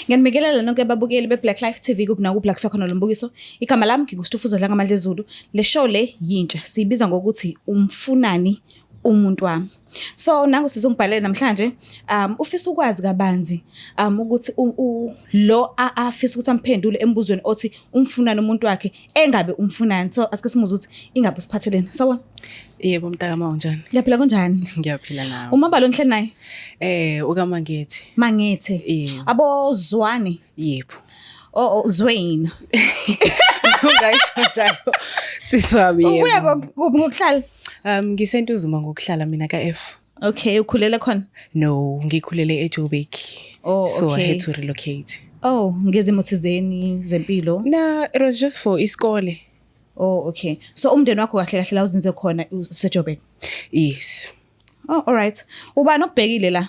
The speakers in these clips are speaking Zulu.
Ngiyanibingelela nonke ababukeli beBlack Life TV kuphi Black Life khona lo mbukiso. Igama lami ngigustufuza la ngamaLezulu. Le show le yintsha siyibiza ngokuthi umfunani umuntu wami. So nangu sizongibhalela namhlanje ufisa ukwazi kabanzi ukuthi lo afisa ukuthi amphendule embuzweni othi umfunani umuntu wakhe engabe umfunani. So asike simuze ukuthi ingabe siphathelene. Sawona? Yebo mntakama unjani? Ngiyaphila kanjani? Ngiyaphila nawe. Umabalo nihleli naye? Ukamangethe. Mangethe. Abozwane? Yebo. Zwayne. Ungayisho njalo. Siswabi yebo. Ubuya ngokuhlala? Ngisentuzuma ngokuhlala mina ka-F. Okay, ukhulele khona? No, ngikhulele eJoburg. Oh, okay. So I had to relocate. Oh, ngezimo thizeni zempilo? Nah, it was just for isikole. Oh, okay. So umndeni wakho kahle kahle la uzinze khona useJoburg? Yes. Oh, all right. Ubani okubhekile la?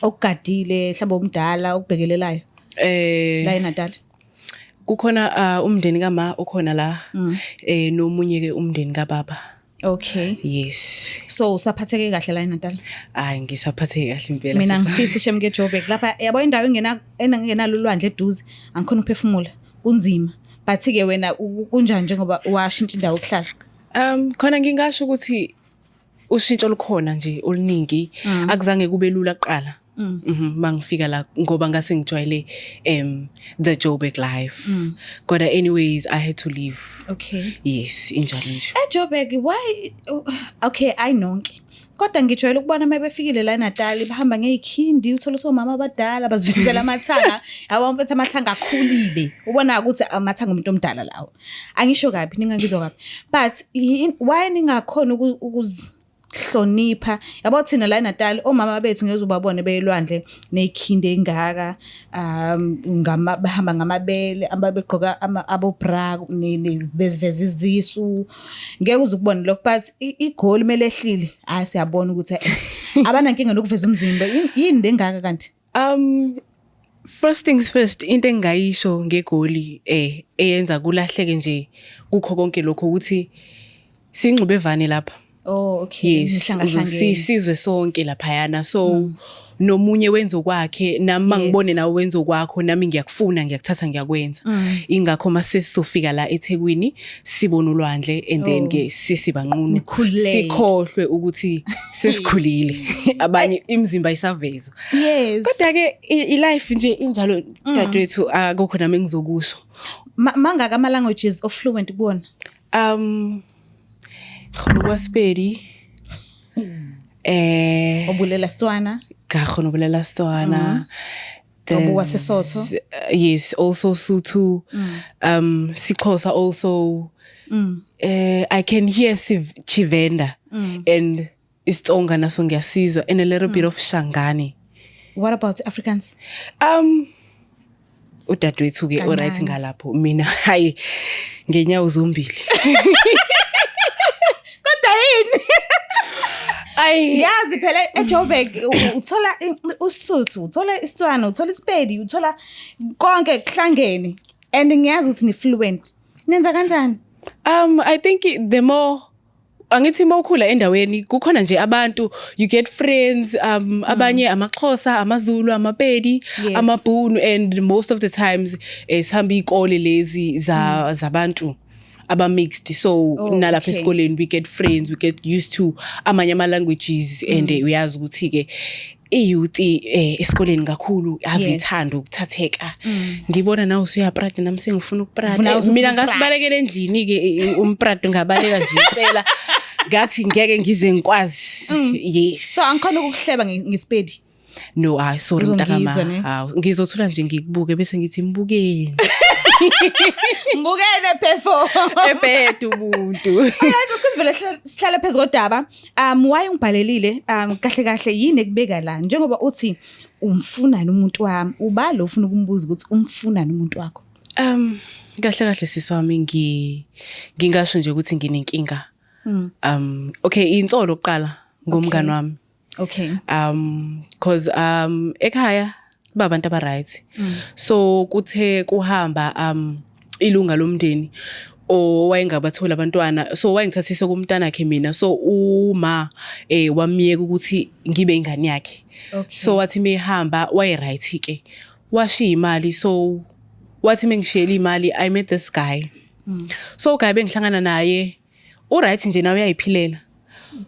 Okugadile, mhlawumbe umdala okubhekelelayo? La eNatal. Kukhona umndeni kama okhona la nomunye ke umndeni kababa. Okay. Yes. So usaphatheke kahle la eNatal? Hayi ngisaphatheke kahle impela. Mina ngifisa ishemke eJoburg lapha yabo indawo engenalo ulwandle eduze angikhona ukuphefumula kunzima. But ke wena kunjani njengoba washintsha indawo okuhlala? Khona ngingasho ukuthi ushintsho lukhona nje oluningi akuzange kube lula kuqala. Mangifika la ngoba ngase ngijwayele the Joburg life. Kodwa anyways I had to leave. Okay. Yes, injalo nje. eJoburg why? Okay, I know. Kodwa ngijwayele ukubona mabefikile la eNatal bahamba ngezikhindi uthola somama abadala bazivikela amathanga yabo mfethu amathanga akhulile ubona ukuthi amathanga umuntu omdala lawo angisho kabi ningangizwa kabi but why ningakhona ukuzihlonipha yabo thina la eNatal omama bethu ngeze ubabone beyelwandle nezikhindi engaka bahamba ngamabele ababegqoka abobra beziveza izisu ngeke uzukubona lokho but igoli melehlile siyabona ukuthi abanankinga lokuveza umzimba yini lengaka kanti first things first into engayisho ngegoli eyenza kulahleke nje kukho konke lokho ukuthi singxubevane lapha. Oh, okay. Yes, sisizwe sonke laphayana so nomunye wenza okwakhe nami mangibone nawe wenza okwakho nami ngiyakufuna ngiyakuthatha ngiyakwenza ingakho mase sisofika la eThekwini sibona ulwandle and then ke sisibanqunu sikhohlwe ukuthi sesikhulile abanye imizimba isaveza. Yes. Kodwa ke ilife nje injalo dadwethu akukho nami engizokusho. Mangaka ama languages of fluent kubona? Khona Sepedi. Obulela Setswana. Khona obulela Setswana. Obuwa Sesotho. Yes, also Sotho. Sixhosa also. I can hear Chivenda and isiTsonga naso ngiyasizwa and a little bit of Shangani. What about Africans? Udadewethu ke alright ngalapho mina hayi ngenyawo zombili. Yazi phela eJoburg uthola uSotho uthola isiTswana uthola iSepedi uthola konke kuhlangene and ngiyazi ukuthi ni fluent nenza kanjani? I think the more angithi mawukhula endaweni kukhona nje abantu you get friends abanye amaXhosa amaZulu amapedi amabhunu and most of the times sihamba ikole lezi zabantu aba mixed so nalapha esikoleni we get friends we get used to amanye ama languages and uyazi ukuthi ke iyouth esikoleni kakhulu avithanda ukuthatheka ngibona nawe usuyaprada nami sengifuna ukuprada mina ngasibalekela endlini ke umprado ngabaleka nje impela ngathi ngeke ngize ngikwazi. Yes, so angikhona ukuhleba ngeSepedi? No, sorry mntakama ngizothola nje ngikubuke bese ngithi mbukeni. Mbukene phefo ebhedu umuntu. Alright, ukusivele sihlala phezulu kodaba why ungibhalelile kahle kahle yini ekubeka la njengoba uthi umfunani umuntu wami ubalo ufuna ukumbuza ukuthi umfunani umuntu wakho? Kahle kahle siswami ngingasho nje ukuthi nginenkinga. Okay insolo oqala ngomngani wami. Okay. Cause ekhaya babantu aba right. So kuthe kuhamba ilunga lomndeni owayengabathola abantwana so wayengithathise kumntana wakhe mina so uma wamiyeka ukuthi ngibe ingane yakhe. Okay. So wathi mehamba waye right ke washiya imali, so wathi mengishiyela imali I met this guy. So guy bengihlangana naye right nje nawe uyayiphilela.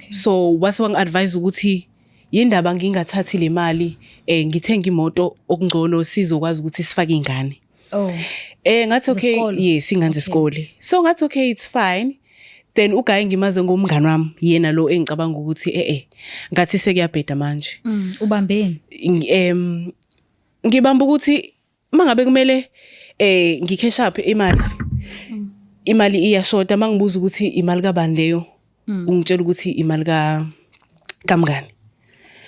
So wase wangi-advise ukuthi yindaba ngingathathi le mali ngithenga imoto okungcono sizokwazi ukuthi sifake ingane. Ngathi okay, yes, ingane zesikole. So ngathi okay, it's fine. Then uguy ngimaze ngomngane wami yena lo engicabanga ukuthi ngathi sekuyabheda manje. Ubambeni? Ngibamba ukuthi mangabe kumele ngi-cash up imali iyashota, mangibuza ukuthi imali kabani leyo ungitshela ukuthi imali kamngane.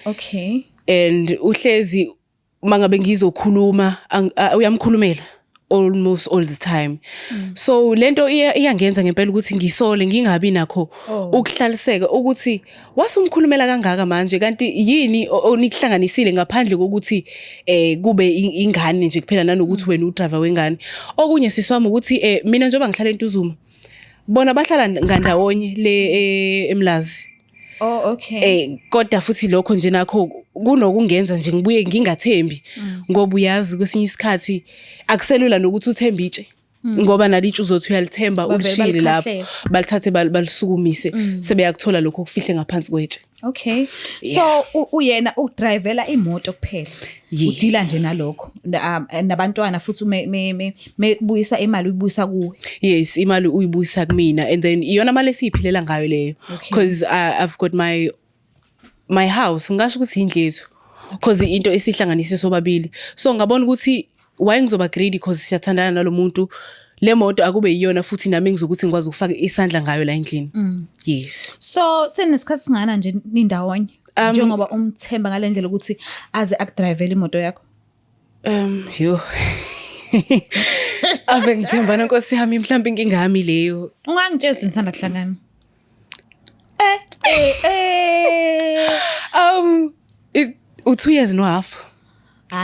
Okay. And uhlezi mangabe ngizokhuluma uyamkhulumela almost all the time. So lento iyangenza ngempela ukuthi ngisole ngingabi nakho ukuhlaliseka ukuthi wasumkhulumela kangaka manje kanti yini onikuhlanganisile ngaphandle kokuthi kube ingane nje kuphela nanokuthi wena udriver wengane. Okunye siswami ukuthi mina njengoba ngihlala eNtuzuma bona bahlala ngandawonye le eMlazi. Okay. Kodwa futhi lokho nje nakho kunokungenza nje ngibuye ngingathembi ngoba uyazi kwesinye isikhathi akuselula nokuthi uthembe itshe ngoba nalitshe uzothi uyalithemba ulishile lapho balithathe balisukumise sebeyakuthola lokho kufihle ngaphansi kwetshe. Okay. So uyena udrivela imoto kuphela. Udila nje nalokho nabantwana futhi mebuyisa imali uyibuyisa kuwe. Yes, imali uyibuyisa kumina and then iyona mali esiphilela ngayo leyo because I've got my house ngisho ukuthi indlethu because into esihlanganise sobabili. So ngabona ukuthi why ngizoba greedy because siyathandana nalomuntu le moto akube iyona futhi nami ngizokuthi ngikwazi ukufaka isandla ngayo la endlini. Yes. So senesikhathi singana nje nindawonye njengoba umthemba ngalendlela ukuthi aze akudrivele imoto yakho? Yo. Ave ngithembana Nkosi yami mhlawumbe inkinga yami leyo. Ungangitshela ukuthi nisanda kuhlangana? U2 years no half.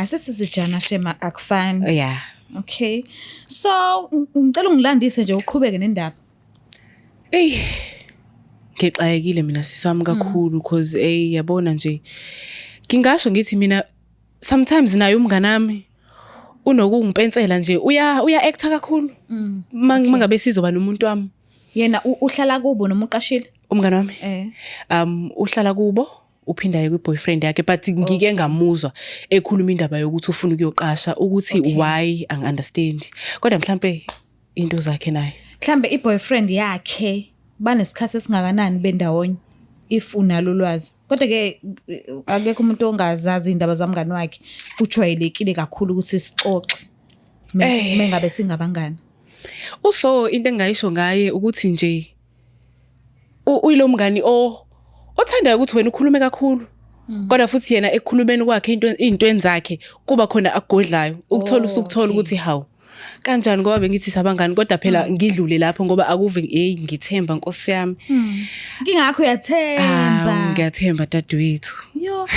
Sesizijana shema akufani. Yeah. Okay. So ngicela ungilandise nje uqhubeke nendaba. Ngixayekile mina sisami kakhulu because yabona nje ngingasho ngithi mina sometimes naye umngane nami unokungipensela nje uya actor kakhulu mangabe sizoba nomuntu wami. Yena uhlala kubo noma uqashile? Umngane wami uhlala kubo uphindaye kwi-boyfriend yakhe but ngike ngamuzwa ekhuluma indaba yokuthi ufuna ukuyoqasha ukuthi why angi-understand kodwa mhlambe into zakhe naye mhlambe i-boyfriend yakhe banesikhathi esingakanani bendawonye if unalo ulwazi kodwa ke akekho umuntu ongazazi indaba zamngane wakhe kujwayelekile kakhulu ukuthi sixoxe mengabe singabangani. Uso into engayisho ngaye ukuthi nje uyilo mngani othandayo ukuthi wena ukhulume kakhulu kodwa futhi yena ekukhulumeni kwakhe into zakhe kuba khona akugodlayo ukuthola usukuthola ukuthi hawu kanjani ngoba bengithi sabangani kodwa phela ngidlule lapho ngoba akuve ngithemba Nkosi yami. Ngingakho uyathemba. Ngiyathemba dadewethu. Yo.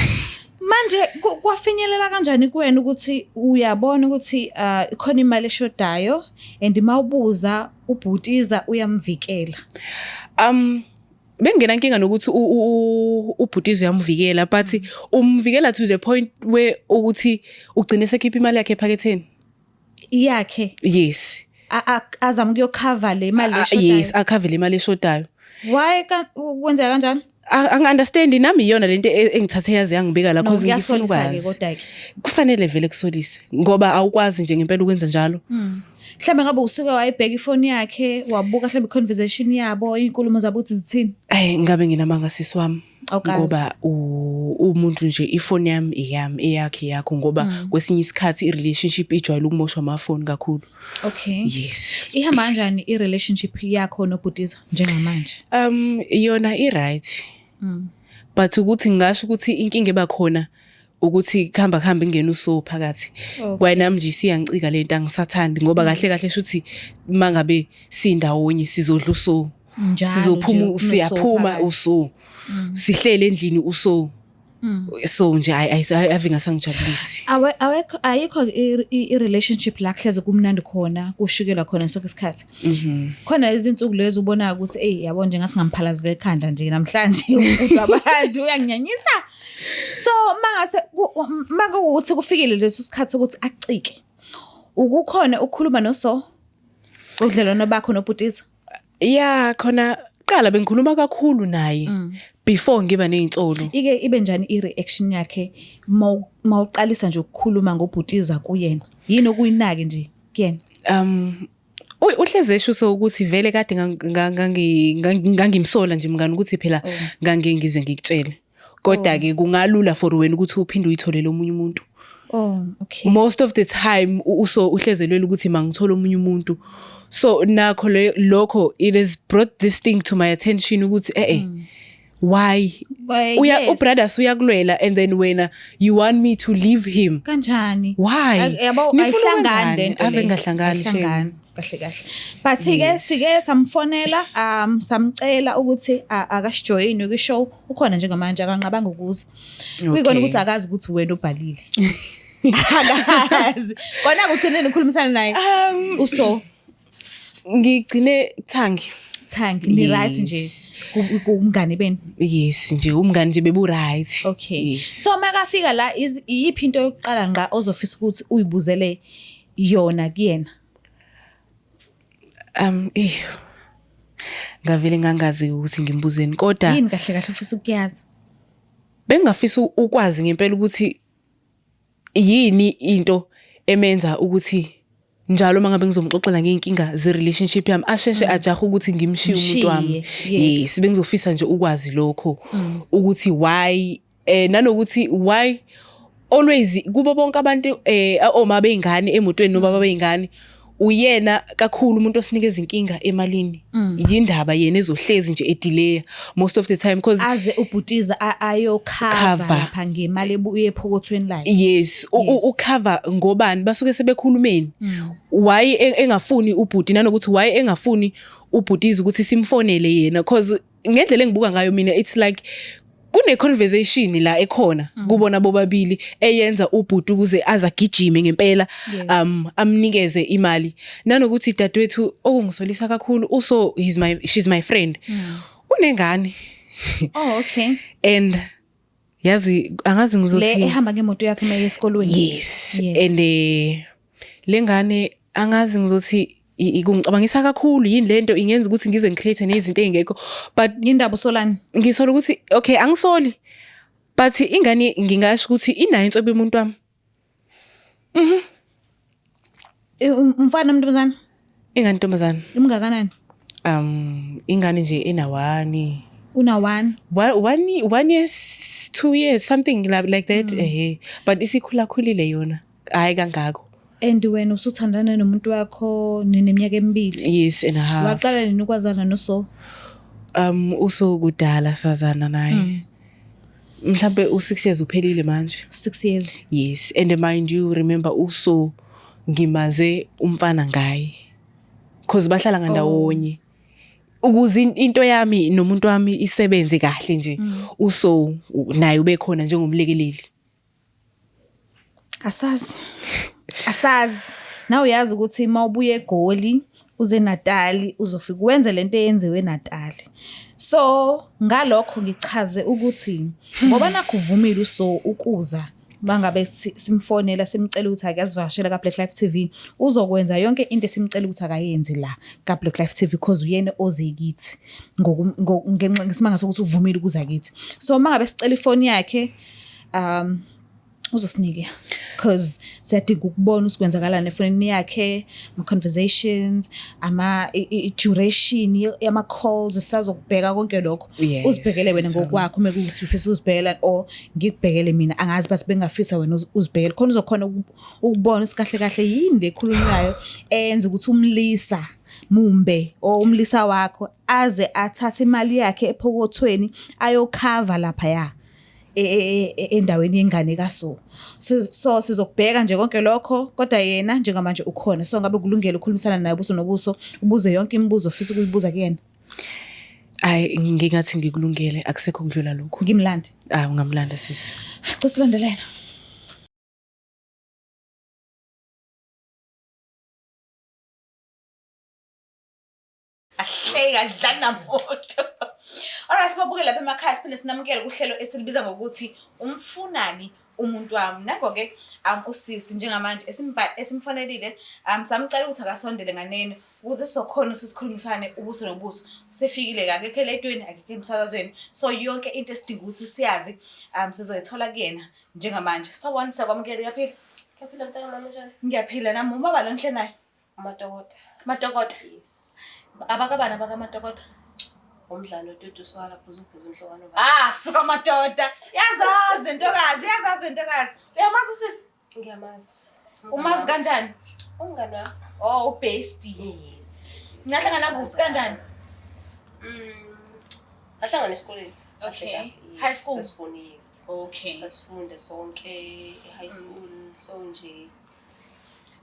Manje kwafinyelela kanjani kuwena ukuthi uyabona ukuthi ikhona imali eshodayo and mawubuza ubhutiza uyamvikela? Bengena inkinga nokuthi ubhutiza uyamvikela but umvikela to the point where ukuthi ugcine sekhipha imali yakhe ephaketheni yakhe. Yes. Azama ukuyokhava le mali eshodayo. Yes, akhave le mali eshodayo. Why wenzeka kanjani? Angi-understand nami iyona lento engithathe yazi yangibeka la cause ngifuna ukwazi kodwa ke kufanele vele kusolise ngoba awukwazi nje ngempela ukwenza njalo. Mhlambe ngabe usuke wayibheka ifoni yakhe wabuka mhlambe conversation yabo inkulumo zabo uthi zithini? Ngabe nginamanga sisi wami ngoba umuntu nje ifoni yami iyami eyakhe yakho ngoba kwesinye isikhathi i-relationship ijwayele ukumoshwa amafoni kakhulu. Okay. Yes. Ihamba kanjani i-relationship yakho nobhutiza njengamanje? Yona i-right. But ukuthi ngisho ukuthi inkinga eba khona ukuthi khamba ingena uso phakathi. Kwayinami nje siyangicika lento angisathandi ngoba kahle shuthi mangabe sindawonye sizodla uso. Sizophuma siyaphuma uso. Sihlele endlini uso. So nje ave ngasangijabulisi. Ayikho i-relationship la kuhleze kumnandi khona kushikelwa khona sonke isikhathi. Khona izinsuku lezi ubona ukuthi yabo nje ngathi ngamphalazela ekhanda nje namhlanje umuntu abantu uyanginyanyisa. So manje ukuthi kufikile leso sikhathi ukuthi acike. Ukukhona ukukhuluma noso udlelwano bakho nobhutisa? Yeah, khona qala bengikhuluma kakhulu naye before ngiba nezinsolo. Ibe njani i-reaction yakhe mawuqalisa nje ukukhuluma ngobhutiza kuyena? Yini okuyinake nje kuyena? Uhleze esho ukuthi vele kade ngangimsola nje mngani ukuthi phela ngize ngikutshele. Kodwa ke kungalula for wena ukuthi uphinde uyitholele omunye umuntu. Oh, okay. Most of the time uhlezelwela ukuthi mangithola omunye umuntu. So nakho lokho it has brought this thing to my attention ukuthi why ubrothers uyakulwela and then wena you want me to leave him kanjani? Why? Ayihlangani lento ave ngahlangani kahle. But sike samfonela samcela ukuthi akasijoyine kwishow ukhona njengamanje akanqabanga ukuza. Uyikona ukuthi akazi ukuthi wena ubhalile. Akazi. Kona ugcineni ukhulumisana naye. Uso ngigcine Thangi ni right nje kumngane beni? Yes nje umngane nje bebu right. Okay. Yes. So makafika la iyiphi into yokuqala nga ozofisa ukuthi uyibuzele yona kuyena? Ngavele ngangazi ukuthi ngimbuzeni kodwa yini kahle ufisa ukuyazi? Bengafisa ukwazi ngempela ukuthi yini into emenza ukuthi njalo mangabe ngizomxoxela ngeinkinga ze relationship yami asheshe ajaha ukuthi ngimshiye umuntu wami. Yes bengizofisa nje ukwazi lokho ukuthi why nanokuthi why always kubo bonke abantu oma beingane emotweni noma beingane uyena kakhulu umuntu osinikeza inkinga emalini. Yindaba yena ezohlezi nje edelay most of the time because aze ubhutiza ayokhava lapha ngemali ebuye ephokothweni lakhe. Yes ucover ngobani basuke sebekhulumeni. Why engafuni ubhuti nanokuthi why engafuni ubhutiza ukuthi simfonele yena because ngendlela engibuka ngayo mina it's like kune conversation la ekhona kubona bobabili eyenza ubhuti ukuze azagijime ngempela amnikeze imali nanokuthi dadwethu okungisolisa kakhulu uso she's my friend unengane. Oh okay. And yazi angazi ngizothi le ehamba ngemoto yakhe maye esikolweni. Yes. And lengane angazi ngizothi ikungicabangisa kakhulu yini lento ingenza ukuthi ngize ngicreate nezinto ezingekho but indaba usolani ngisola ukuthi okay angisoli but ingane ngingasho ukuthi inayo insobe yomuntu wami. Umfana ntombazana? Ingane ntombazana. Imngakanani? Ingane nje ena 1. Una 1? 1 years 2 years something like that. But isikhulile yona hayi kangako. And wena usuthandana nomuntu wakho neminyaka emibili? Yes and a half. Waqala nini ukwazana noso? Uso kudala sazana naye. Mhlambe u6 years uphelile manje. 6 years. Yes and mind you remember uso ngimaze umfana ngaye because bahlala ngandawonye ukuze into yami nomuntu wami isebenze kahle nje uso naye ubekhona njengomlekeleli. Asazi now uyazi ukuthi mawubuye eGoli uze Natal uzofika wenze lento eyenziwe eNatal. So ngalokho ngichaze ukuthi ngoba nakuvumile uso ukuza bangabe simfonela simcela ukuthi akazivashela ka Black Life TV uzokwenza yonke into esimcela ukuthi akayenze la ka Black Life TV because uyena ozekithi ngesimanga sokuthi uvumile ukuza kithi. So mangabe sicela ifoni yakhe uzosinike because siyadinga ukubona usikwenzakalana efonini yakhe ama conversations duration yama calls sisazokubheka konke lokho. Uzibhekele wena ngokwakho mekuthi ufisa uzibhekela or ngikubhekele mina angazi basi bengafisa wena uzibhekele khona uzokhona ukubona isikahle yini lekhulunywayo enza ukuthi umlisa mumbe o umlisa wakho aze athathe imali yakhe ephokothweni ayokhava lapha ya endaweni yengane kaso. So sizokubheka nje konke lokho kodwa yena njengamanje ukhona so ngabe kulungile ukukhulumisana naye ubuso nobuso ubuze yonke imibuzo ofisa ukuyibuza kuyena. Hayi ngingathi ngikulungele akusekho ukudlula lokho. Ngimlandi. Ungamlanda sisi. Kusilandelena. Bayadlana moto. Alright, sibabuke lapha emakhaya siphinde sinamukele kuhlelo esilibiza ngokuthi umfunani umuntu wami. Nako-ke usisi njengamanje esimfanelile samcela ukuthi akasondele nganeni ukuze sizokhona sisikhulumisane ubuso nobuso. Usefikile akekho eledweni akekho emsakazweni. So yonke into esidinga ukuthi siyazi sizoyithola kuyena njengamanje. Sawubona siyakwamukela uyaphila? Ngiyaphila mntaka mama njani? Ngiyaphila nami ubaba lo nhle naye. Umatokota. Matokota. Yes. Abakabana bakamatokota. Umdlalo odudu swala phuzuphuza umhlokano ba. Suka madoda. Yazazi ntokazi. Uyamazi sisi? Ngiyamazi. Umazi kanjani? Umngane wami. Oh, bestie. Yes. Nahlangana kuphi kanjani? Ahlangana esikoleni. Okay. High school. Sasifunda. Okay. Sasifunda sonke high school so nje.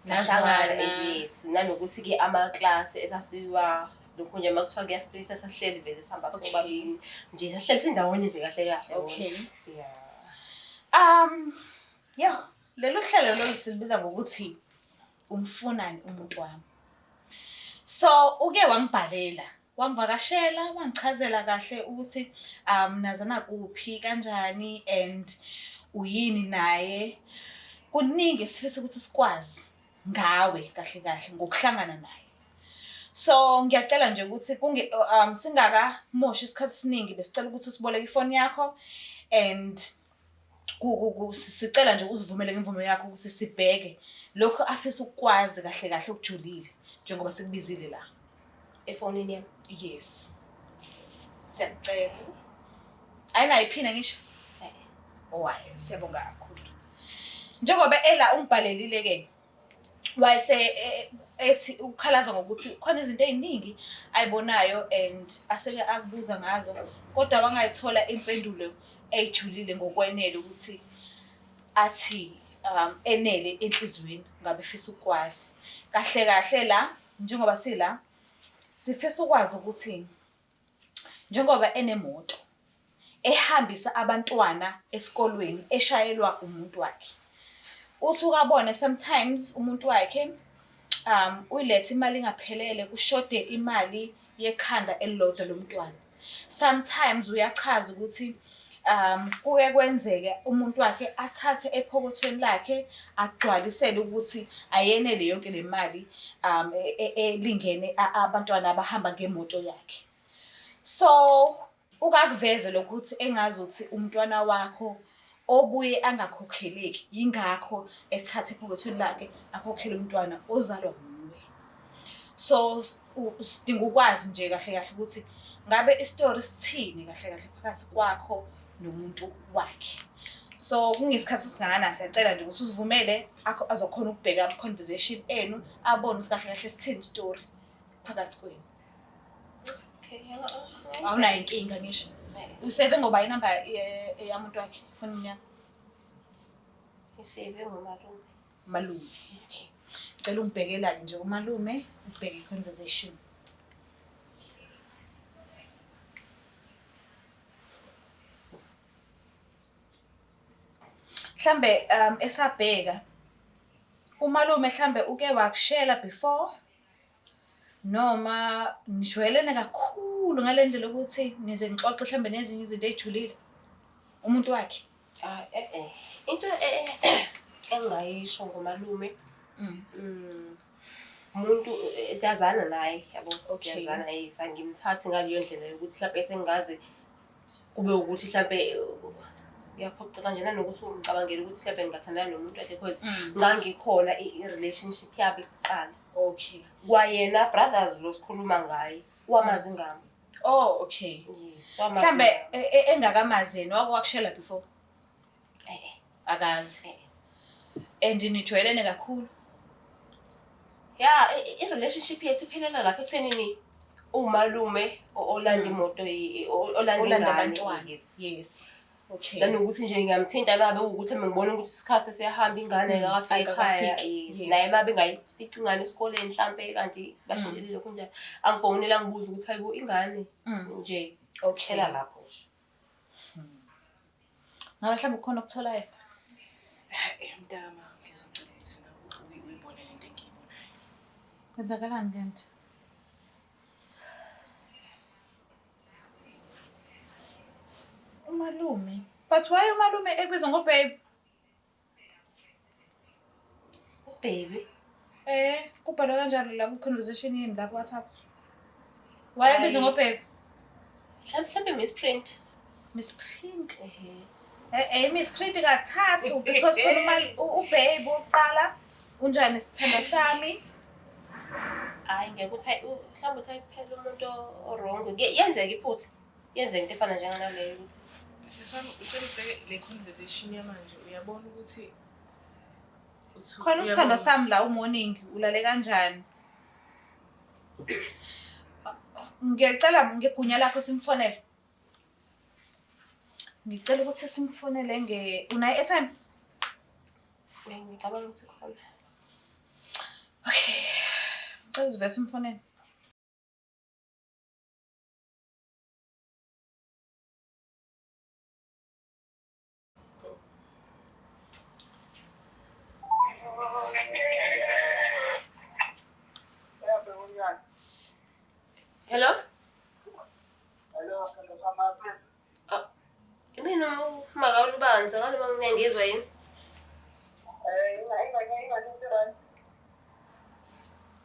Sahlangana. Yes. Nanokuthi ke ama class esasiwa lokho nje makuthiwa kuyasplit sahleli vele sihamba sobabili nje sahleli sindawonye nje kahle. Okay. Yeah. Yeah, lelo hlelo lolisilibiza ngokuthi umfunani umuntu wami. So uke wangibhalela, wangivakashela, wangichazela kahle ukuthi nazana kuphi kanjani and uyini naye. Kuningi sifisa ukuthi sikwazi ngawe kahle ngokuhlangana naye. So ngiyacela nje ukuthi singakamoshi isikhathi esiningi besicela ukuthi usiboleke ifoni yakho and sicela nje uzivumele ngemvume yakho ukuthi sibheke lokho afisa ukwazi kahle ukujulile njengoba sikubizile la Efonini yami. yes siyacela ayina iphina ngisho owaye siyabonga kakhulu njengoba ela ungibhalelile ke wayese ethi ukhalaza ngokuthi khona izinto eziningi ayibonayo and aseke akubuza ngazo kodwa wangayithola impendulo ejulile ngokwenele ukuthi athi enele enhlizweni ngabe efisa ukwazi kahle la njengoba sila sifisa ukwazi ukuthi njengoba enemoto ehambisa abantwana esikolweni eshayelwa umuntu wakhe uthi ukabone sometimes umuntu wakhe uyilethe imali ingaphelele kushode imali yekhanda elilodwa lomntwana sometimes uyachaza ukuthi kuye kwenzeke umuntu wakhe athathe ephokothweni lakhe agcwalisele ukuthi ayenele yonke le mali elingene abantwana abahamba ngemoto yakhe so ukakuveze lokuthi engazuthi umntwana wakho obuye angakhokheleki ingakho ethathe ephokothweni lakhe akhokhele umntwana ozalwa nguwe so sidinga ukwazi nje kahle ukuthi ngabe istory sithini kahle phakathi kwakho nomuntu wakhe so kungesikhathi singana siyacela nje ukuthi usivumele azokhona ukubheka conversation enu abone ukuthi kahle sithini story phakathi kwenu Okay. awunayo inkinga ngisho useve ngoba inamba yamuntu wakhe phone yakho Isebe ngomalume. malume okay cela ungibhekela nje umalume ubheke conversation mhlambe esabheka umalume mhlambe uke wakushela before noma nijwayelene kakhulu ngalendlela ukuthi nize ngixoxe mhlambe nezinye izinto ezijulile umuntu wakhe Into engayisho ngomalume umuntu siyazana naye yabo siyazana sangimthathi ngaleyo ndlela yokuthi mhlawumbe sengazi kube ukuthi mhlawumbe ngiyaphoqa kanjena nokuthi ngicabangela ukuthi mhlawumbe ngingathandana nomuntu wakhe because ngangikhona i-relationship yabo iqala okay kwayena brothers lo sikhuluma ngaye wamazi ngami oh okay yes mhlambe engakamazi wakushela before akazi and nijwayelene kakhulu yeah i-relationship yethu iphelela lapha ekuthenini umalume olanda imoto olanda abantwana yes Okay. Nanokuthi nje ngiyamthinta babe ukuthi ngibona ukuthi isikhathi siyahamba ingane akafika ekhaya. Naye babe ngayifica ingane esikoleni mhlambe kanti bashintshelile kunjani. Angifonela ngibuza ukuthi hayibo ingane nje. Okay. Lapho. Ngabe mhlawumbe ukhona okutholayo? Mntama ngizocela ukuthi nawe uyibone lento engiyibonayo. Kwenzakalani kanti? Umalume. But why umalume ekubizwa ngobabe? Baby. Kubhalwa kanjalo la ku-conversation yini la ku-WhatsApp. Why ebizwa ngobabe? Mhlambe Miss Print. Miss Print. Miss Print kathathu because khona ubabe oqala unjani isithanda sami. Hayi ngeke uthi mhlambe uthi phela umuntu wrong. Yenzeka iphutha. Yenzeka into efana njengaleyo ukuthi Sisami ucela ubheke le conversation yamanje uyabona ukuthi khona usithanda sami la morning ulale kanjani? Ngiyacela ngegunya lakho simfonele. Ngicela ukuthi simfonele unayo airtime? ngicabanga ukuthi khona. Okay. Ngicela uzive simfonele. Hello? Mina makawulubanza ngani ngiyangizwa yini?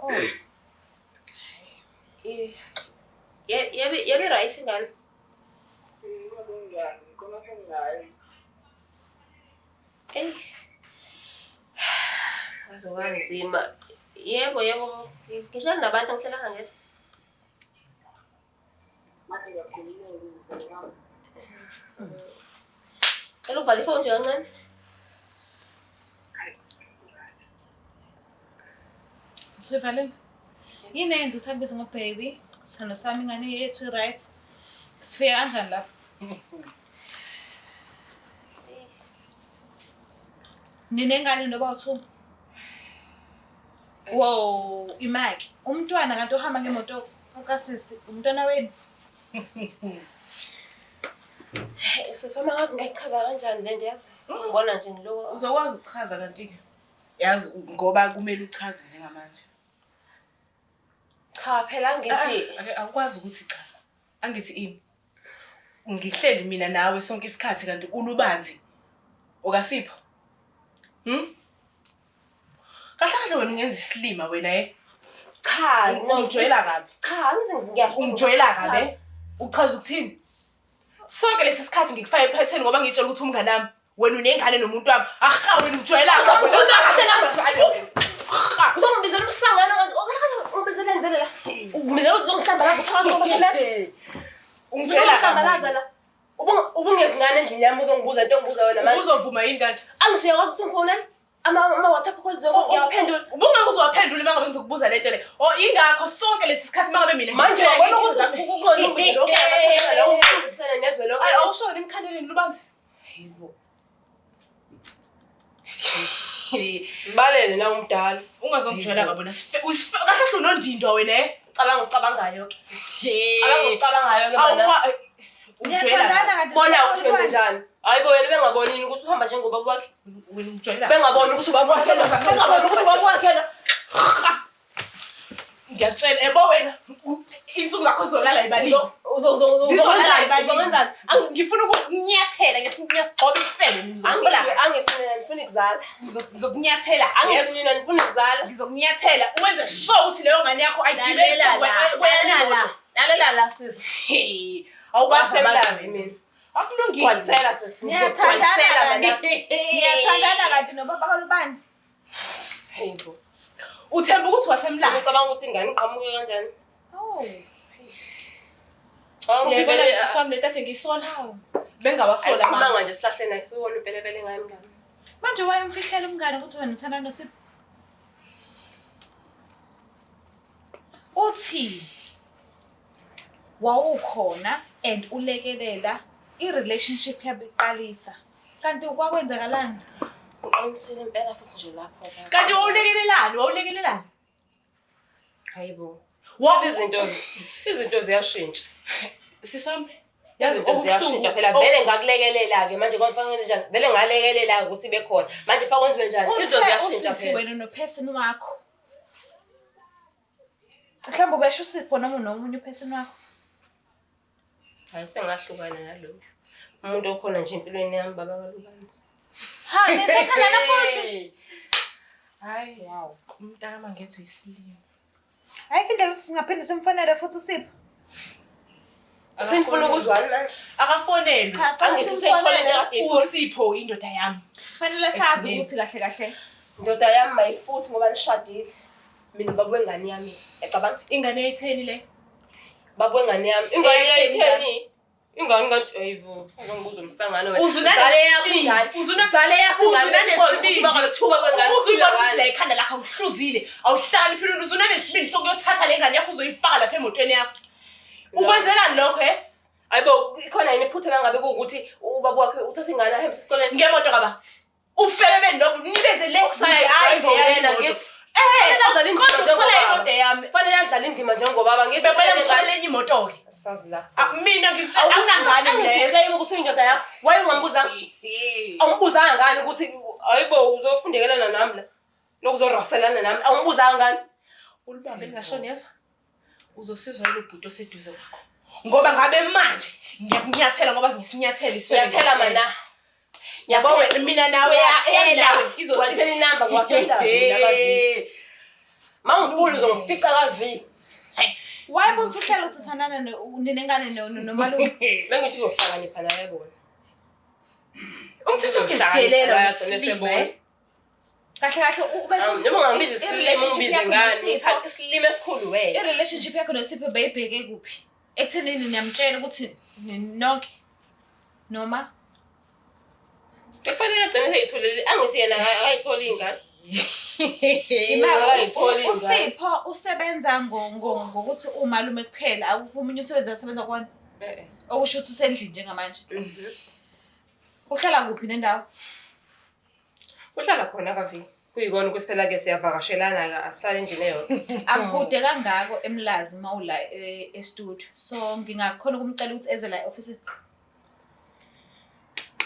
Oh. Yabe right ngani? Azokwanzima. Yebo. Ngihlala nabantu ngihlala ngangena. Elo vale phone nje kancane. Sivalele. Yini yenza ukuthi akubize ngobaby? Sithando sami ingane yethu right. Sifike kanjani lapha? Ninengane noba uthu. Wow, imaki. Umntwana kanti ohamba ngemoto kasisi, umntwana wenu. Sisoma ngazi ngayichaza kanjani le nto yazi. Ngibona nje ngilo. uzokwazi ukuchaza kanti ke yazi ngoba kumele uchaze njengamanje. Cha phela ngithi Akwazi ukuthi cha. Angithi ini. Ngihleli mina nawe sonke isikhathi kanti ulubanzi. Okasipho. Kahle wena ungenza isilima wena cha ungijwayela kabi. Cha angithi ngiyasho. Ungijwayela kabi. Uchaza ukuthini? Sonke lesi sikhathi ngikufaka ephetheni ngoba ngitshela ukuthi umngane nami wena unengane nomuntu wami. Wena ungijwayela kabi. Uzongibizela umsangano kanti ungibizela ngivele la. Ungibizela uzongihlamba lapho phakathi phela. Ungijwayela kabi. La. Ubungezingane endlini yami uzongibuza into ongibuza wena manje. Uzovuma yini kanti? Angishiyakwazi ukuthi ngifonele. Ama WhatsApp call ngiyaphendula. Ubungeke uzowaphendula uma ngabe ngizokubuza lento le. Ingakho sonke lesi sikhathi mangabe mina manje wena ukuthi ukukhona ukuthi lokho la ukusana nezwe lokho. Awushona emkhandeleni lubanzi. Hayibo. Balele na umdala. Ungazongijwayela kabi bona. Kahle unondindwa wena ucabangayo ke. Ucabangayo ke mana. Ngiyathandana kanti. Bona uthwenze njani? Hayibo wena bengabonini ukuthi uhamba njengoba kwakhe. Wena ungijwayela. Bengaboni ukuthi ubaba wakhe la. Bengaboni ukuthi ubaba wakhe la. Ngiyatshela ebo wena insuku zakho zolala ibalini. Uzongenzani? Ngifuna ukunyathela ngesinyathelo isifele ngizothola. Angifuni ukuzala. Ngizokunyathela. Ngifuni ukuzala. Ngizokunyathela uwenze sure ukuthi leyo ngane yakho ayigibele kwena. Lalela la sisi. Awubazi mina. Akulungile. Kwatsela sisi. Ngiyathandana kanti nobaba kalubanzi. Hayibo. Uthemba ukuthi wasemlala. Ucabanga ukuthi ingane iqhamuke kanjani? Ngiyibona sisami lethathe ngisona. Bengawasola manje. Manje nje sihlahleni ayisiwona impelebele ngayo mngane. Manje wayemfihlela umngane ukuthi wena uthanda nosipho. Uthi wawukhona and ulekelela i-relationship yabo iqalisa. Kanti kwakwenzakalani? Uqinisile impela futhi nje lapho. Kanti wawulekelelani? Hayibo. Wonke Izinto ziyashintsha. Sisombe. Izinto ziyashintsha phela vele ngakulekelela-ke manje kwamfanele njani? Vele ngalekelela ukuthi bekhona. Manje fa kwenziwe njani? Izinto ziyashintsha Usisi phela. wena no-person wakho. Mhlawumbe ubesho usipho noma nomunye u-person wakho. Hayi sengahlukana nalokho. Umuntu okhona nje empilweni yami baba kaLubanzi. Ha, nesathandana futhi. Hayi, wow. Umntaka mangethu isilimo. Ayikho indlela singaphinde simfanele futhi usipho. Senifuna ukuzwani manje? Akafonelwe. Angithi usayitholele kade uSipho indoda yami. Fanele sazi ukuthi kahle kahle. Indoda yami mayifuthi ngoba nishadile. Mina baba wengane yami. Ecabanga Ingane yayitheni le? baba wengane yami. Ingane yayitheni? Ingane kanti hayibo. Uzongibuza umsangano wena. Uzunale yakho ingane. Uzunale yakho ingane. Kuba kwethuba kwengane. Uzuyibona ukuthi la ikhanda lakho awuhluzile. Awuhlali phela uzunalesibili sokuyothatha le ngane yakho uzoyifaka lapha emotweni yakho. Ukwenzelani lokho Ayibo ikhona yini iphutha langabe ukuthi ubaba wakhe uthatha ingane ahambisa esikoleni ngemoto kaba. Ufebe bendoko nibenze le hayi ngiyena ngithi adlala indima njengoba yami. Fanele adlala indima njengobaba ngithi bebele ngithole enye imoto ke. Sazi la. Mina ngithi awunangane leyo. Ngeke ukuthi indoda yakho waye ungambuza. Awungibuzanga ngani ukuthi hayibo uzofundekelana nami la. Lokuzoraselana nami. Awungibuzanga ngani? Ulibambe ngashona yezwa. Uzosizwa lo bhuti oseduze kwakho. Ngoba ngabe manje ngiyakunyathela ngoba ngisinyathela isifebe. Ngiyathela mana. Yabo wena mina nawe nawe izokwathela inamba ngwasenda mina kavi. Mangifuna uzongifica kavi. Why won't you tell us uthandana nenengane nomalume? Bengithi uzohlakanipha naye bona. Umthetho uyadelela nesebona. Kahle kahle ubethu njengoba ngibiza isilimo ngibize ngani ngithatha isilimo esikhulu wena. I-relationship yakho noSipho bayibheke kuphi? Ekuthenini niyamtshela ukuthi nonke noma Kufanele agcine eyitholile angithi yena akayitholi ingane. uSipho usebenza ngokuthi umalume kuphela akukho umunye umsebenzi asebenza kona. Okusho ukuthi usendlini njengamanje. Uhlala kuphi nendawo? Uhlala khona kavi. Kuyikona ukuthi phela ke siyavakashelana ka asihlale endlini eyodwa. Akude kangako eMlazi mawula e-studio. So ngingakhona ukumcela ukuthi eze la e-office.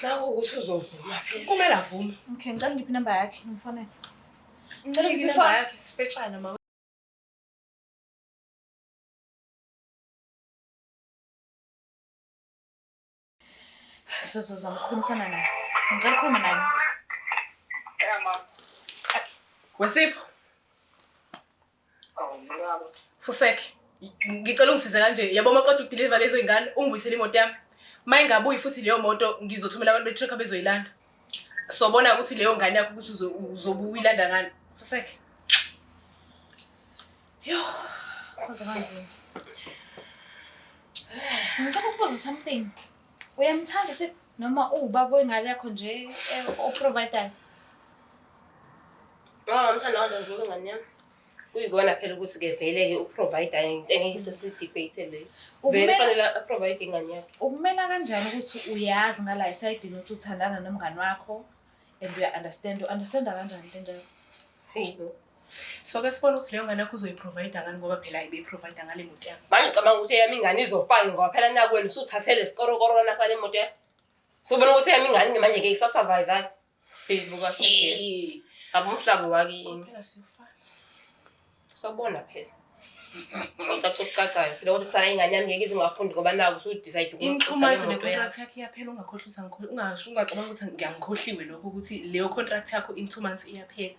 Naku ukuthi uzovuma phela. Kumele avume. Okay, ngicela ngiphi number yakhe ngimfonele. Ngicela ngiphi number yakhe sifetshana ma. Zamkhulumisana naye. Ngicela ukukhuluma naye. Wesipho. Fuseke. Ngicela ungisize kanje. Yabo maqoqa ukudeliver lezo ingane ungibuyisele imoto yami. Mayingabuyi futhi leyo moto ngizothumela abantu betracker bezoyilanda. Sobona ukuthi leyo ngane yakho ukuthi uzobuya ilanda ngani. Fuseke. Yo. Khoza kanzima. Ngicela ukubuza something. Uyamthanda Sipho noma ubaba wengane yakho nje oprovider? Ngithanda kanjani ngane yami. Kuyikona phela ukuthi ke vele ke uprovider into engeke sesidebate le. Vele fanele uprovide ingane yakhe. Ukumela kanjani ukuthi uyazi ngala isayidini ukuthi uthandana nomngane wakho and you understand kanjani into njalo? Hayibo. So ke sibona ukuthi leyo ngane yakho uzoyiprovider ngani ngoba phela ayibe provider ngale moto yakho. Manje ngicabanga ukuthi yami ingane izofaka ngoba phela nakwena usuthathele isikorokoro na fale imoto yakho. Sobona ukuthi yami ingane manje ngeke isasurvive. Hayibo kahle. Abumhlaba wakini. Phela siyofana. Sobona phela. Ucacayo phela ukuthi kusala ingane yami ngeke izingafundi ngoba naku usudecide ukuthi inxhumanzi necontract yakhe iyaphela ungakhohlisa ungasho ungacabanga ukuthi ngiyangikhohliwe lokho ukuthi leyo contract yakho in 2 months iyaphela.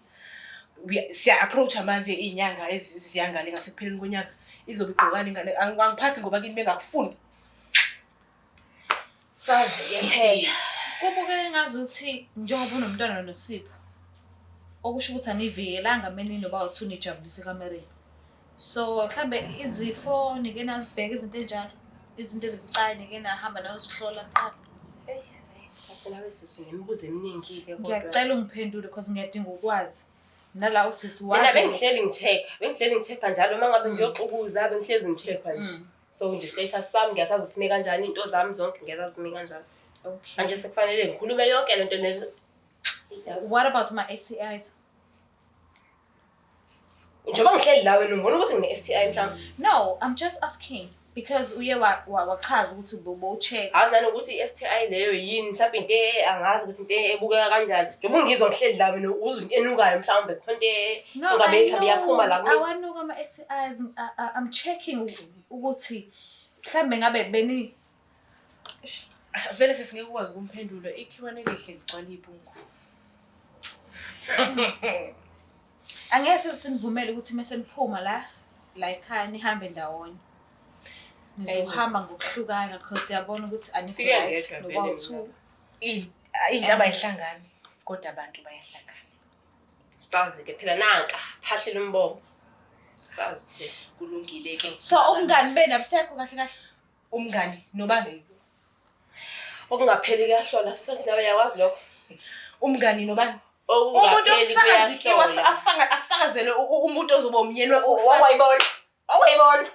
Siya approach manje izinyanga eziyangale ngasekupheleni konyaka izobe igqokana ingane angiphathi ngoba kimi bengakufundi. Sazi yaphela. Kubuke ngazuthi njengoba unomntwana noSipho okusho ukuthi anivikelanga mina noba uthu nijabulise kamereni. So mhlambe izifo nike nazibheka izinto enjalo, izinto ezibucayi nike nahamba nayo sihlola kuqala. Asena bese ngemibuzo eminingi ke kodwa. Ngiyacela ungiphendule because ngiyadinga ukwazi. Nala usisi Mina wazi. bengihleli ngichecka njalo mangabe ngiyoxukuza bengihlezi ngichecka nje. So nje status sami ngiyasazi usime kanjani into zami zonke ngiyasazi usime kanjani. Okay. Manje sekufanele ngikhulume yonke lento le. What about my STIs? Njengoba ngihleli la wena ngibona ukuthi ngine STI mhlawumbe. No, I'm just asking because uye wachaza ukuthi bobo-check. Azi nanokuthi i-STI leyo yini mhlawumbe into angazi ukuthi into ebukeka kanjani. Njengoba ngizwa ngihleli la wena uzwe into enukayo mhlawumbe khona into engabe mhlawumbe iyaphuma la kimi. Awanuka ama-STIs. I'm checking ukuthi mhlawumbe ngabe beni vele sesingeke ukwazi ukumphendula ikhiwane lehle ligcwala ibhungu. angeke sinivumele ukuthi mase niphuma la ekhaya nihambe ndawonye. Nizohamba ngokuhlukana because siyabona ukuthi anifike no-2 into abayihlangani kodwa abantu bayahlangana. Sazi ke phela nanka phahlela umbongo. Sazi phela Kulungile ke. So umngani beni abusekho kahle kahle. Umngani nobani? okungapheli kuyahlola sisendawo yakwazi lokho. Umngani nobani? Umuntu asakazele umuntu ozoba umnyeni wakho. Wayibona.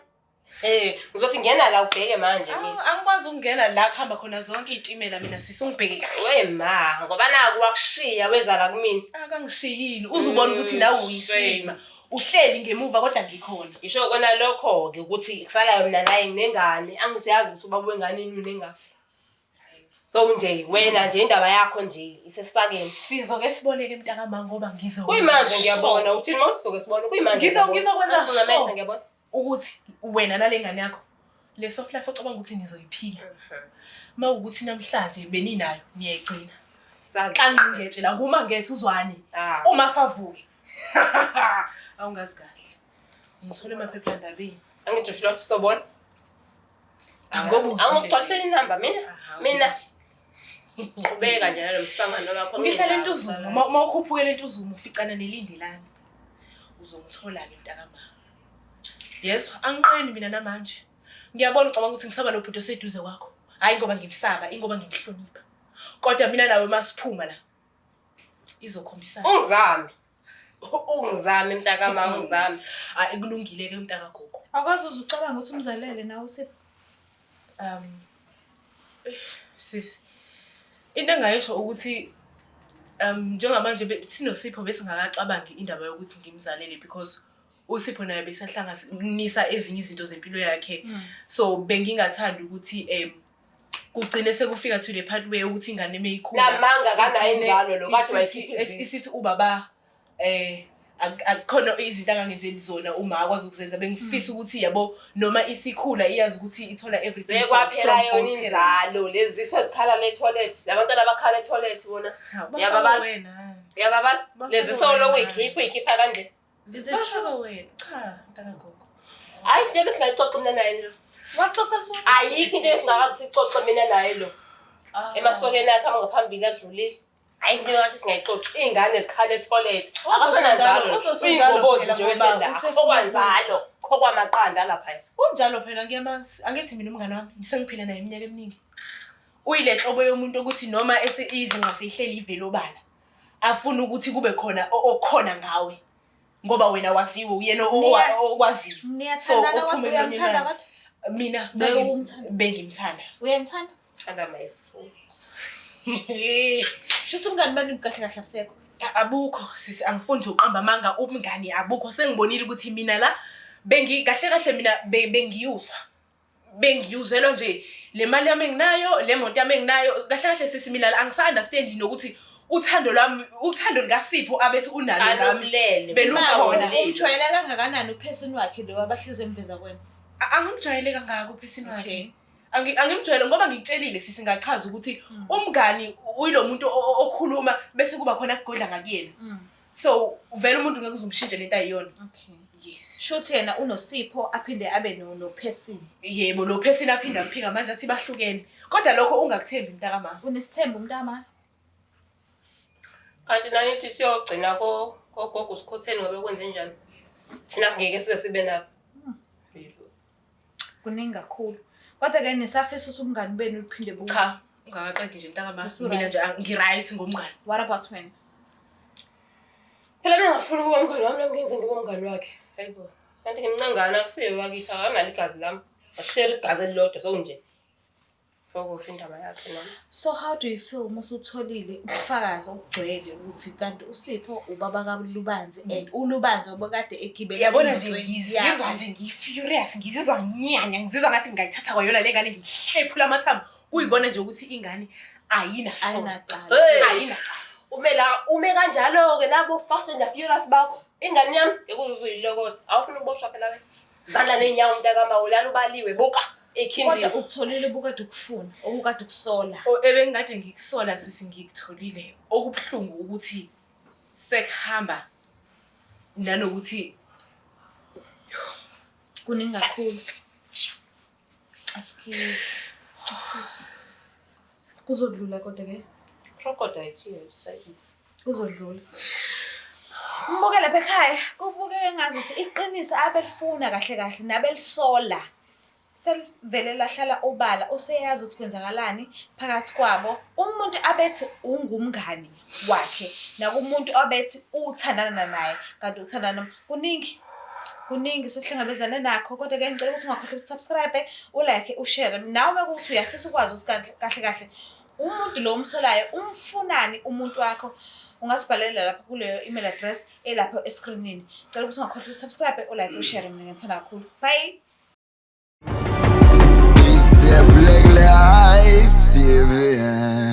Ngizothi ngena la ubheke manje mina. Angikwazi ukungena la kuhamba khona zonke izitimela mina sisungibheke kahle. Wema, ngoba naku wakushiya weza la kumina. Akangishiyile. Uzubona ukuthi nawe uyisima. Uhleli ngemuva kodwa ngikhona. Ngisho kona lokho ke ukuthi kusalayo mina naye nginengane. Angijazi ukuthi ubaba wengane inini engafi. So nje wena nje indaba yakho nje isesakeni. Sizoke siboneke mntakama ngoba ngizo. Kuyimanje ngiyabona uthini mawuthi sizoke sibone kuyimanje. Ngizokwenza ngamehlo ngiyabona. Ukuthi wena nalengane yakho le soft life ocabanga ukuthi nizoyiphila. Mawukuthi namhlanje beninayo niyayigcina. Sazi. Kanqingetshe la nguma ngethu uzwani. Uma favuke. Awungazi kahle. Ngithole emaphephandabeni. Angithi ushilo sobona. Ngoba angikutholela inamba mina. Ubeka nje nalo msangano lapho ngihlala entuzumo mawukhuphukela entuzumo uficana nelindelani uzongithola ke mntakama. Yezwa angiqeni mina namanje ngiyabona ucabanga ukuthi ngisaba nobhuti oseduze kwakho hayi ngoba ngimsaba ingoba ngimhlonipha kodwa mina nawe masiphuma la izokhombisana ungizame mntakama ungizame hayi kulungile ke mntaka gogo akwazi uzucabanga ukuthi umzalele nawe usiphi sis into engayisho ukuthi njengamanje sinosipho besingakacabangi indaba yokuthi ngimzalele because uSipho naye besahlanganisa ezinye izinto zempilo yakhe so bengingathanda ukuthi kugcine sekufika to the part where ukuthi ingane meyikhula lamanga kana inzalo lo kade isithi ubaba akukhona izinto angangenzeli zona uma akwazi ukuzenza bengifisa ukuthi yabo noma isikhula iyazi ukuthi ithola everything sekwaphela yona inzalo lezi ziswe zikhala le toilet labantwana abakhala e toilet bona yababa wena yababa lezi solo kuyikhipha kanje zisho wena cha mntaka gogo hayi into besingayixoxa mina naye lo waxoxa nje ayikho into esingakathi sixoxe mina naye lo emasokeni akhe ngaphambili adlulile hayi into ngathi singayixoxa izingane zikhala e toilet akafana njalo uyingobozi nje weshela okwanzalo kokwamaqanda lapha unjalo phela ngiyamazi angithi mina umngane wami ngisengiphila naye iminyaka eminingi uyile hlobo yomuntu ukuthi noma izinga seyihleli ivelo bala afuna ukuthi kube khona okukhona ngawe ngoba wena waziwe uyena okwaziyo so uyamthanda kade mina bengimthanda uyamthanda thanda my foot shuthi umngani bani kahle kahle abusekho abukho sisi angifuni uqamba manga umngani abukho sengibonile ukuthi mina la kahle mina bengiyuzelwa nje le mali yami enginayo le monto yami enginayo kahle sisi mina la angisa-understand nokuthi uthando likaSipho abethi unalo lami belukhona umjwayele kangakanani uphesini wakhe lo abahlize emveza kwena angimjwayele kangaka uphesini wakhe angimjwayele ngoba ngikutshelile sisi ngachaza ukuthi umngani uyilo muntu okhuluma bese kuba khona kugodla ngakuyena so vele umuntu ngeke uzumshintshe lento ayiyona yes shothi yena unoSipho aphinde abe nophesini yebo lo phesini aphinde amphinga manje athi bahlukene kodwa lokho ungakuthembi mntakama unesithembu mntama kanti nanithi siyogcina gogo usikhotheni ngobe kwenze njani thina singeke sibe nabo kuningi kakhulu kodwa ke nisafisa usumngani benu uphinde buye cha ungakaqedi nje mntakama mina nje ngiright ngomngani what about wena phela ngingafuni ukuba umngani wami nami ngenze ngibe umngani wakhe hayibo kanti ngimncangana akusiyo wakithi akangaligazi lami ashare igazi elilodwa sokunje fokusho indaba yakhe nami. So how do you feel uma usutholile ubufakazi obugcwele ukuthi kanti uSipho ubaba kaLubanzi and uLubanzi obekade egibela Yabona nje ngizizwa nje ngifurious, ngizizwa nginyanya, ngizizwa ngathi ngayithatha kwayona le ngane ngihlephula amathambo. Kuyikona nje ukuthi ingane ayinasona. Ume kanjalo ke labo Fast and Furious bakho. Ingane yami ekuzuyilokotha. Awufuna ukuboshwa phela we. Zandla nenyawo mntakama ulala ubaliwe buka ekhindini. Kodwa ukutholile ubukade ukufuna, okukade ukusola. Ebengikade ngikusola sisi ngikutholile. Okubhlungu ukuthi sekuhamba nanokuthi Kuningi kakhulu. Askies. Kuzodlula kodwa ke. Crocodile tears Kuzodlula. Mbuke lapha ekhaya, kubukeke ngazi ukuthi iqiniso abelifuna kahle kahle nabelisola. Selivele lahlala obala, useyazi ukuthi kwenzakalani phakathi kwabo. Umuntu abethi ungumngani wakhe, nakumuntu abethi uthandana naye, kanti uthandana kuningi sihlangabezana nakho. Kodwa ke ngicela ukuthi ungakhohlwa ukusubscribe, ulike, ushare. Nawe mekuthi uyafisa ukwazi ukuthi kahle umuntu lo umsolayo umfunani umuntu wakho, ungasibhalela lapha kuleyo email address elapha escreenini. Ngicela ukuthi ungakhohlwa ukusubscribe, ulike, ushare. Mina ngithanda kakhulu. Bye. It's the Black Life TV.